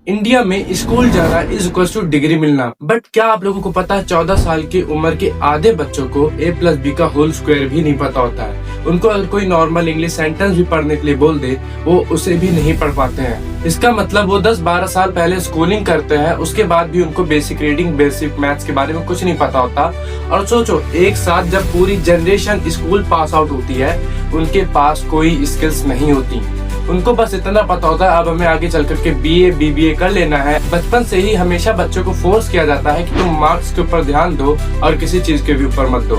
India में school जाना is equal two degree मिलना। बट क्या आप लोगों को पता है 14 साल की उम्र के आधे बच्चों को a+b का होल स्क्वायर भी नहीं पता होता है। उनको अगर कोई नॉर्मल इंग्लिश सेंटेंस भी पढ़ने के लिए बोल दे वो उसे भी नहीं पढ़ पाते हैं। इसका मतलब वो 10-12 साल पहले स्कूलिंग करते हैं, उसके बाद भी उनको बेसिक रीडिंग बेसिक मैथ्स के बारे में कुछ नहीं पता होता। और सोचो, एक साथ जब पूरी जनरेशन स्कूल पास आउट होती है उनके पास कोई स्किल्स नहीं होती। उनको बस इतना पता होता है अब हमें आगे चल करके BA BBA कर लेना है। बचपन से ही हमेशा बच्चों को फोर्स किया जाता है कि तुम मार्क्स के ऊपर ध्यान दो और किसी चीज के भी ऊपर मत दो।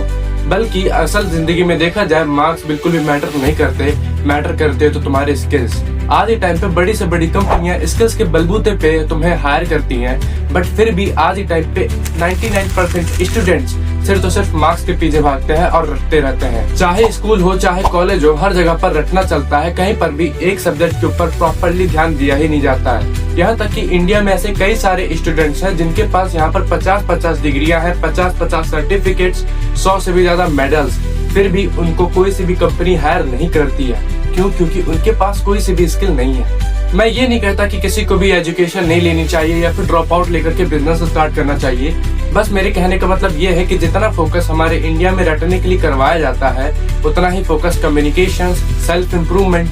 बल्कि असल जिंदगी में देखा जाए मार्क्स बिल्कुल भी मैटर नहीं करते, मैटर करते तो तुम्हारे स्किल्स। आज के टाइम पे बड़ी से बड़ी कंपनियां स्किल्स के बलबूते पे तुम्हें हायर करती हैं, बट फिर भी आज के टाइम पे 99% स्टूडेंट्स सिर्फ तो सिर्फ मार्क्स के पीछे भागते हैं और रटते रहते हैं। चाहे स्कूल हो चाहे कॉलेज हो, हर जगह पर रटना चलता है। कहीं पर भी एक सब्जेक्ट के ऊपर प्रॉपरली ध्यान दिया ही नहीं जाता है। यहाँ तक कि इंडिया में ऐसे कई सारे स्टूडेंट्स हैं जिनके पास यहाँ पर 50-50 डिग्रियां हैं, 50-50 सर्टिफिकेट्स, 100 से भी ज्यादा मेडल्स, फिर भी उनको कोई सी भी कंपनी हायर नहीं करती है। क्यों? क्योंकि उनके पास कोई सी भी स्किल नहीं है। मैं ये नहीं कहता कि किसी को भी एजुकेशन नहीं लेनी चाहिए या फिर ड्रॉप आउट लेकर के बिजनेस स्टार्ट करना चाहिए। बस मेरे कहने का मतलब ये है कि जितना फोकस हमारे इंडिया में रटने के लिए करवाया जाता है उतना ही focus communication, self improvement,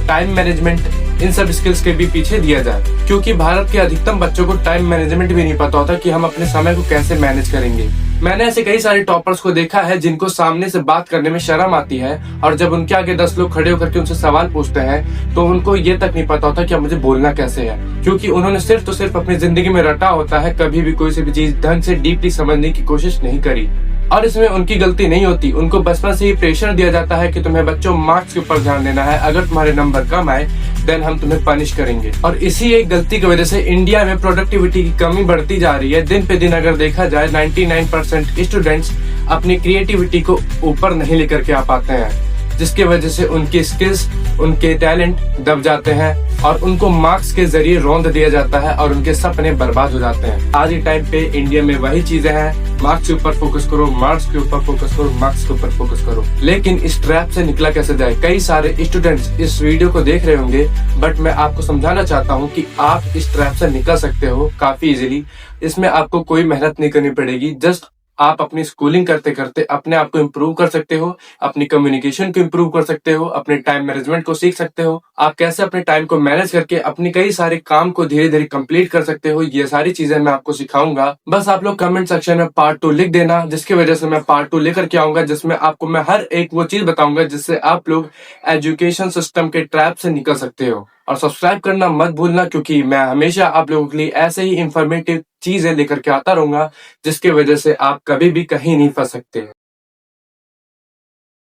time management, इन सब स्किल्स के भी पीछे दिया जाए। क्योंकि भारत के अधिकतम बच्चों को टाइम मैनेजमेंट भी नहीं पता होता कि हम अपने समय को कैसे मैनेज करेंगे। मैंने ऐसे कई सारे टॉपर्स को देखा है जिनको सामने से बात करने में शर्म आती है, और जब उनके आगे 10 लोग खड़े होकर के उनसे सवाल पूछते हैं तो उनको ये तक नहीं पता होता कि अब मुझे बोलना कैसे है। क्योंकि उन्होंने सिर्फ तो सिर्फ अपनी जिंदगी में रटा होता है, कभी भी कोई सी भी चीज ढंग से डीपली समझने की कोशिश नहीं करी। और इसमें उनकी गलती नहीं होती, उनको बचपन से ही प्रेशर दिया जाता है कि तुम्हें बच्चों मार्क्स के ऊपर ध्यान देना है, अगर तुम्हारे नंबर कम आए देन हम तुम्हें पनिश करेंगे। और इसी एक गलती की वजह से इंडिया में प्रोडक्टिविटी की कमी बढ़ती जा रही है। दिन पे दिन अगर देखा जाए 99% स्टूडेंट्स अपनी क्रिएटिविटी को ऊपर नहीं लेकर के आ पाते हैं, जिसकी वजह से उनकी स्किल्स, उनके टैलेंट दब जाते हैं और उनको मार्क्स के जरिए रौंद दिया जाता है और उनके सपने बर्बाद हो जाते हैं। आज के टाइम पे इंडिया में वही चीजें हैं, मार्क्स के ऊपर फोकस करो, मार्क्स के ऊपर फोकस करो, मार्क्स के ऊपर फोकस करो। लेकिन इस ट्रैप से निकला कैसे जाए? कई सारे स्टूडेंट्स इस वीडियो को देख रहे होंगे, बट मैं आपको समझाना चाहता हूँ कि आप इस ट्रैप से निकल सकते हो काफी इजीली। इसमें आपको कोई मेहनत नहीं करनी पड़ेगी, जस्ट आप अपनी स्कूलिंग करते करते अपने आप को इम्प्रूव कर सकते हो, अपनी कम्युनिकेशन को इम्प्रूव कर सकते हो, अपने टाइम मैनेजमेंट को सीख सकते हो, आप कैसे अपने टाइम को मैनेज करके अपनी कई सारे काम को धीरे धीरे कंप्लीट कर सकते हो। ये सारी चीजें मैं आपको सिखाऊंगा। बस आप लोग कमेंट सेक्शन में पार्ट 2 लिख देना, जिसकी वजह से मैं पार्ट 2 लेकर के आऊंगा, जिसमें आपको मैं हर एक वो चीज बताऊंगा जिससे आप लोग एजुकेशन सिस्टम के ट्रैप से निकल सकते हो। और सब्सक्राइब करना मत भूलना, क्योंकि मैं हमेशा आप लोगों के लिए ऐसे ही इंफॉर्मेटिव चीजें लेकर के आता रहूंगा, जिसकी वजह से आप कभी भी कहीं नहीं फंस सकते।